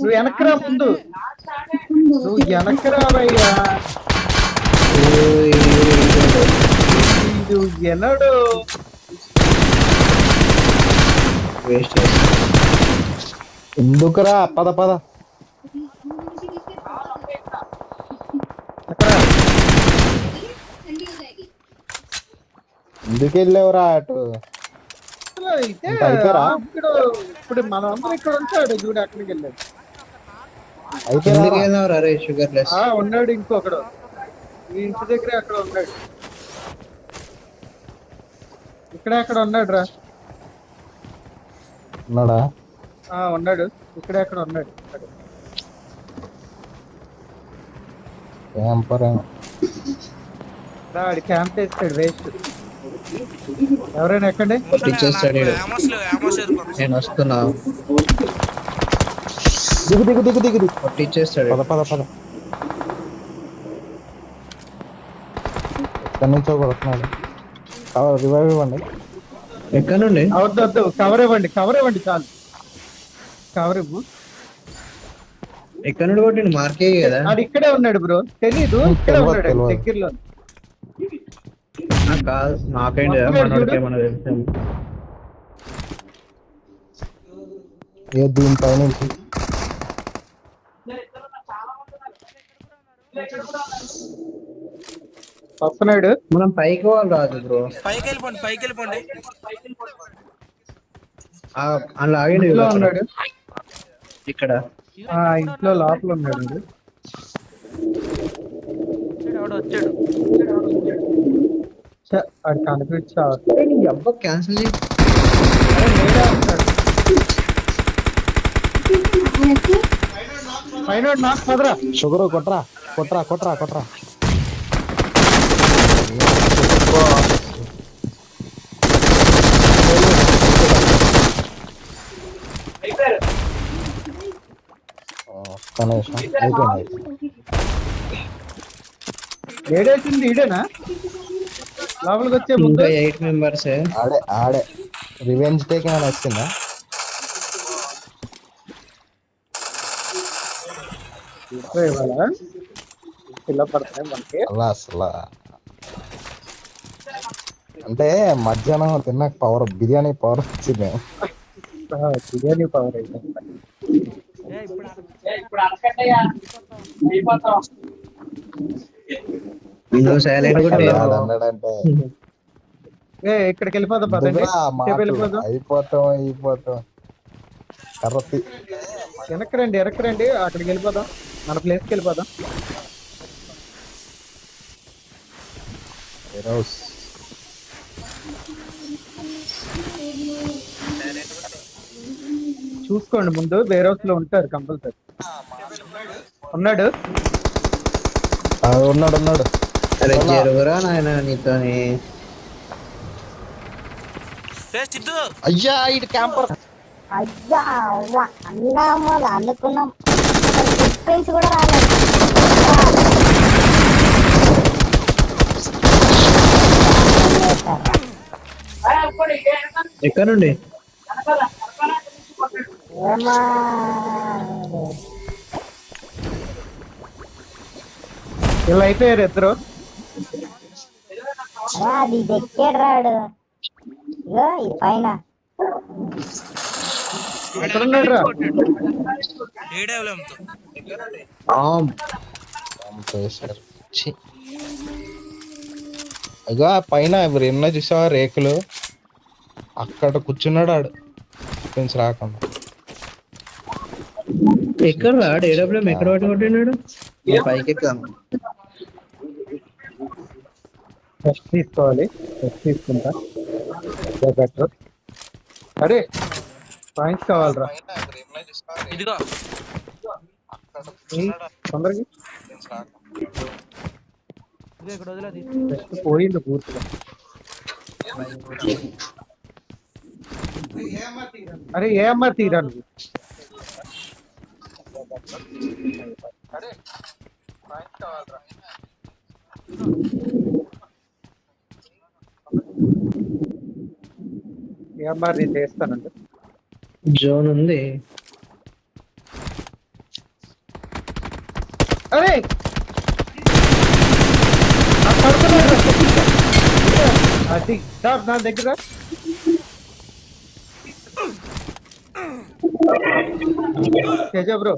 నువ్వు వెనక్కిరా ముందు, నువ్వు వెనక్కిరావయ్యా. నువ్వు ఎనడు వేస్ట్ ఎందుకురా పద పద. ఎందుకు వెళ్ళావురా అటు? అయితే అయిపోయారా? ఇప్పుడు మనం అందరం ఇక్కడ ఉంటాడు చూడు, అక్కడికి వెళ్ళాడు. అయిపోయారా? అరే షుగర్ లెస్ ఉన్నాడు ఇంకొకడు ఈ ఇంటి దగ్గర అక్కడ ఉన్నాడు. ఇక్కడ అక్కడ ఉన్నాడు రా. ఉన్నాడా? ఉన్నాడు ఇక్కడ అక్కడ ఉన్నాడు. ఆడి క్యాంప్ వేస్తాడు వేస్ట్. ఎవరైనా ఎక్కండి. నేను వస్తున్నా. దిగు దిగు దిగు దిగు దిగు. కొట్టిచ్చేస్తాడు. పద పద పద. ఎక్కడి నుంచో కొడుతున్నాడు. రివైవ్ ఇవ్వండి. ఎక్కడ నుండి? వద్దు కవర్ ఇవ్వండి, కవర్ ఇవ్వండి చాలు. కవర్ ఇవ్వు. ఎక్కడ నుండి కొట్టిండు? మార్కే కదా. అది ఇక్కడే ఉన్నాడు బ్రో, తెలీదు. ఇక్కడే ఉన్నాడు దగ్గరలో. కాదు నాకైంది ఏమన్నా తెలుసు. ఏ దీనిపై నుంచి వస్తున్నాడు. మనం పైకి పోవాలి రాదు బ్రో. పైకి వెళ్ళిపోండి. అలా ఆగండి. ఇంట్లో ఉన్నాడు ఇక్కడ ఇంట్లో లోపల ఉన్నాడు. వచ్చాడు. అది కనిపించా క్యాన్సిల్ చేయి. పైన నాకు పదరా. షుగర్ కొట్రా కొట్రా కొట్రా కొట్రా. అయిపోయింది. ఏడేసింది ఈడేనా లోపలికి వచ్చే ముందు? 8 మెంబర్స్. ఆడే రివెంజ్ టేక్ ఏమైనా వచ్చిందా? ఇవాళ పిల్ల పడతాయి మనకి అసలు. అంటే మధ్యాహ్నం తిన్నాక పవర్ బిర్యానీ పవర్ వచ్చింది. బిర్యానీ పవర్ అయితే ఇక్కడికి వెళ్ళిపోదాం. అయిపోతాం. వెనక్కి రండి అక్కడికి వెళ్ళిపోదాం. మన ప్లేస్కి వెళ్ళిపోదాం. చూసుకోండి ముందు, వేరే హౌస్ లో ఉంటారు కంపల్సరీ. ఉన్నాడు. జరుగురా నాయన నీతోని. అయ్యా ఇటు క్యాంపర్. అయ్యా అనుకున్నాం కూడా రాలేదు. ఎక్కడ నుండి? ఇలా అయిపోయారు ఇద్దరు. అది ఎక్కాడు రాడు. ఈ పైన ఎక్కడున్నాడు రా? అగా పైన ఎవరు ఎన్నో చూసావా రేకులు, అక్కడ కూర్చున్నాడు ఆడు ఫ్రెండ్స్ రాకుండా. ఎక్కడ రాడు? ఏడబ్ల్యూఎం ఎక్కడ కొట్టినాడు? పైకి ఎక్కాను. ఫస్ట్ తీసుకోవాలి, ఫస్ట్ తీసుకుంటా. బెటర్. అరే పాయింట్స్ కావాలరా. తొందరగా పోయింది పూర్తిగా. అరే ఏమన్నా తీరా నువ్వు. ఏమన్నా నేను చేస్తానండి. జోన్ ఉంది. అరే ఆ పడుతున్నాడు రా. అది రా, నా దగ్గర తేజ బ్రో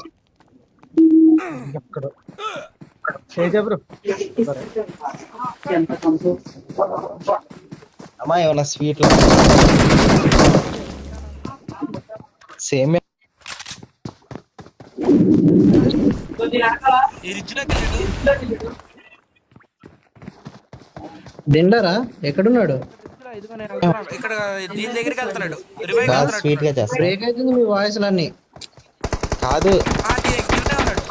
ఎక్కడ తేజ బ్రో అమ్మా ఏమన్నా స్వీట్లు సేమ్ ఈ రిచ్ దగ్గర దిండరా ఎక్కడున్నాడు? ఇక్కడ దీని దగ్గరికి వెళ్తున్నాడు. రివైవ్ కాదు వెళ్తున్నాడు. స్వీట్ గా చేస్తా బ్రేక్ అవుతుంది మీ వాయిస్ అన్ని. కాదు కింద ఉన్నాడు.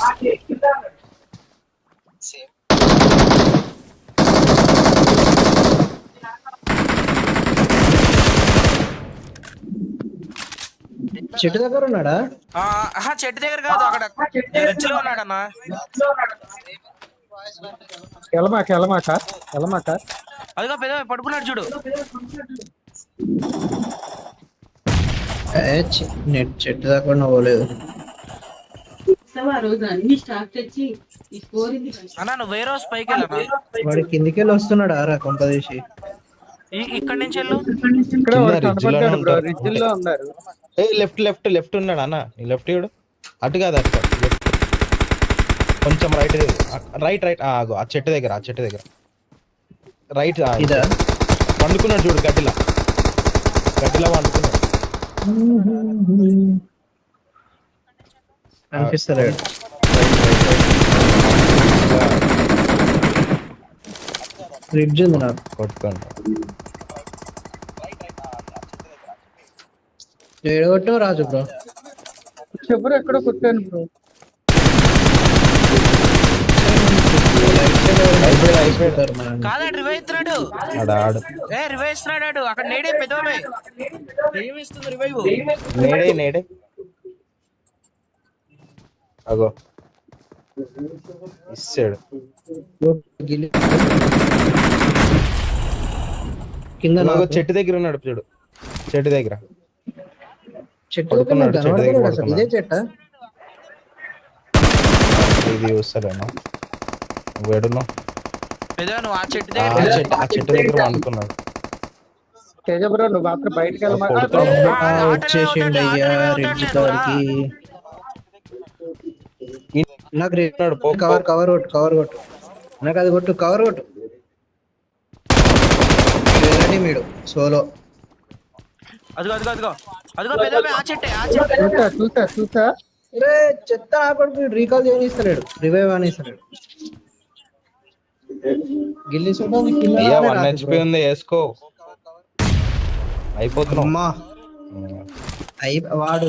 చెట్టు దగ్గర ఉన్నాడా? చెట్టు దగ్గర కాదు, అక్కడ రిచ్ లో ఉన్నాడు అన్న. ఎలమాక ఎలమాక ఎలమాక అదిగో పెద్ద పడుకున్నాడు చూడు. నెట్ చెట్టు దాకా కూడా పోలేదు. ఆ రోజు అన్ని స్టాక్ తెచ్చి ఈ స్కోర్ ఇది అన్న నువ్వు వేరే రోజు పైకి వెళ్ళనా? వాడి కిందికి వెళ్ళి వస్తున్నాడు ఆరా కొంపదీసి. ఇక్కడి నుంచి వెళ్ళు. ఇక్కడ కింద వాడు రిడ్జ్ లోనే కనపడ్డాడు బ్రో, ఉంటాడు. రిడ్జ్ లో ఉన్నారు. ఏ లెఫ్ట్ లెఫ్ట్ లెఫ్ట్ ఉన్నాడు అన్న, ఈ లెఫ్ట్ చూడు. అటు కాదు అటు కాదు, లెఫ్ట్ కొంచెం రైట్ రైట్ రైట్ ఆగు, ఆ చెట్టు దగ్గర ఆ చెట్టు దగ్గర రైట్ ఇదా? వండుకున్నాడు చూడు, గడ్డిలా గడ్డిలా వండుకున్నాడు. అనిపిస్తలేడు. ఫ్రిడ్జ్ ఉంది నాకు. కొట్టుకోండి. ఏడగొట్టావు రాజు బ్రో? చెప్పురు ఎక్కడ కొట్టాను బ్రో. కాదు రివైవ్ ఇస్తున్నాడు. ఆడు రివైవ్ ఇస్తున్నాడు అక్కడ. నేడే పెద్దవాళ్ళే ఏమిస్తుంది రివైవ్. నేడే నేడే అగో ఇస్తాడు. కింద అగో చెట్టు దగ్గర ఉన్నాడు చూడు, చెట్టు దగ్గర చెట్టు పడుకున్నాడు, చెట్టు దగ్గర ఇదే పడుకున్నాడు. చెట్ట. ఇది చూస్తాడేమో. వేడున్నావు పెద్ద నువ్వు ఆ చెట్టు ఆ దగ్గర చెట్టు ఆ చెట్టు దగ్గర వండుకున్నాడు. తేజ బ్రో నువ్వు మాత్రం బయటకు వెళ్ళమాక. కొడుతున్నాడు. వచ్చేసిండు అయ్యా రిడ్జ్ కాడికి. నాకు ఉన్నాడు, పో, పో. కవర్ కవర్ కొట్టు కవర్ కొట్టు. నాకు అది కొట్టు కవర్ కొట్టు. మీడు సోలో. అదిగో అదిగో అదిగో అదిగో పెద్ద ఆ చెట్టే ఆ చెట్టే. చూసా చూసా చూసా రే చెత్త ఆపడు, రీకాల్ చేయనిస్తలేడు, రివైవ్ అనిస్తలేడు. గిల్లి అయ్యా 1 HP ఉంది, వేసుకో అయిపోతున్నావు. అమ్మా వాడు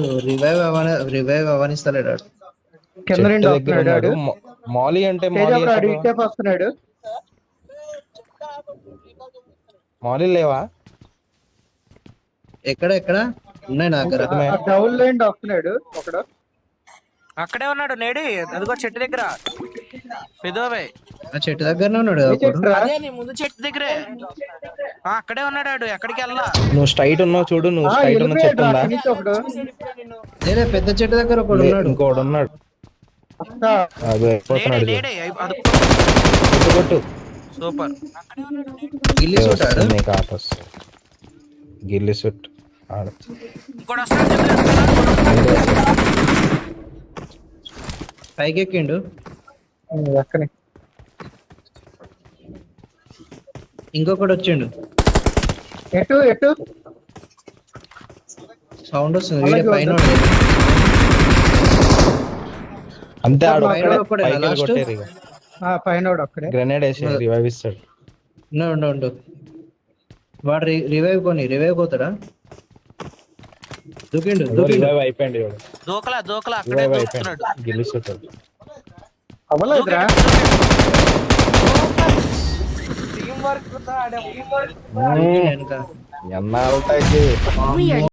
రివైవ్ అవనిస్తలేడు వాడు. కింద చెట్టు నుండి దగ్గర వస్తున్నాడు ఉన్నాడు. వాడు. మాలీ అంటే తేజ మాలీ బ్రో ఎక్కడ? ఇటేపు వస్తున్నాడు. మాలీ లేవా? ఎక్కడ ఎక్కడ ఉన్నాయి నా దగ్గర. డౌన్ లైన్ వస్తున్నాడు ఒకడు. అక్కడే ఉన్నాడు నేడి. అదిగో చెట్టు దగ్గర పెద్దవే. ఆ చెట్టు దగ్గరనే ఉన్నాడు ఈ అప్పుడు. చెట్టు రా. అదే నీ ముందు చెట్టు దగ్గరే. అక్కడే ఉన్నాడు, ఎక్కడికి వెళ్ళా. నువ్వు స్ట్రైట్ ఉన్నావు చూడు, నువ్వు స్ట్రైట్ ఉన్న చెట్టు ఉందా? ఫినిష్ ఒకడు. నేనే పెద్ద చెట్టు దగ్గర ఒకడు ఉన్నాడు. ఇంకోడు ఉన్నాడు. వస్తా. అదే అయిపోతున్నాడు చూడు. నేడే అది కొట్టు కొట్టు. సూపర్. గిల్లి చూడాడు. నీకు ఆట వస్తుంది. గిల్లి సుట్ ఆడ ఇంకోటి వస్తాడు చెప్తాను. పైకి ఎక్కిండు. ఎక్కని ఇంకొకటి వచ్చిండు. ఎటు ఎటు సౌండ్ వస్తుంది. వీడే పైన ఉన్నాడు. అంతే ఆడు పైన ఒక్కడే. ఒక్కడేనా పైకి last? కొట్టేరు ఇక. పైన ఒక్కడే. గ్రెనేడ్ వేసి రివైవ్ ఇస్తాడు. ఉండు వాడు రివైవ్ రివైవ్ పోతాడా? దూకిండు రివైవ్ అయిపోయింది వాడు. దూకలా అక్కడే రివైవ్ దూకుతున్నాడు. అయిపోయింది. గిల్లి సుట్ అవ్వలేదురా. వెనక ఎన్నాళ్ళకి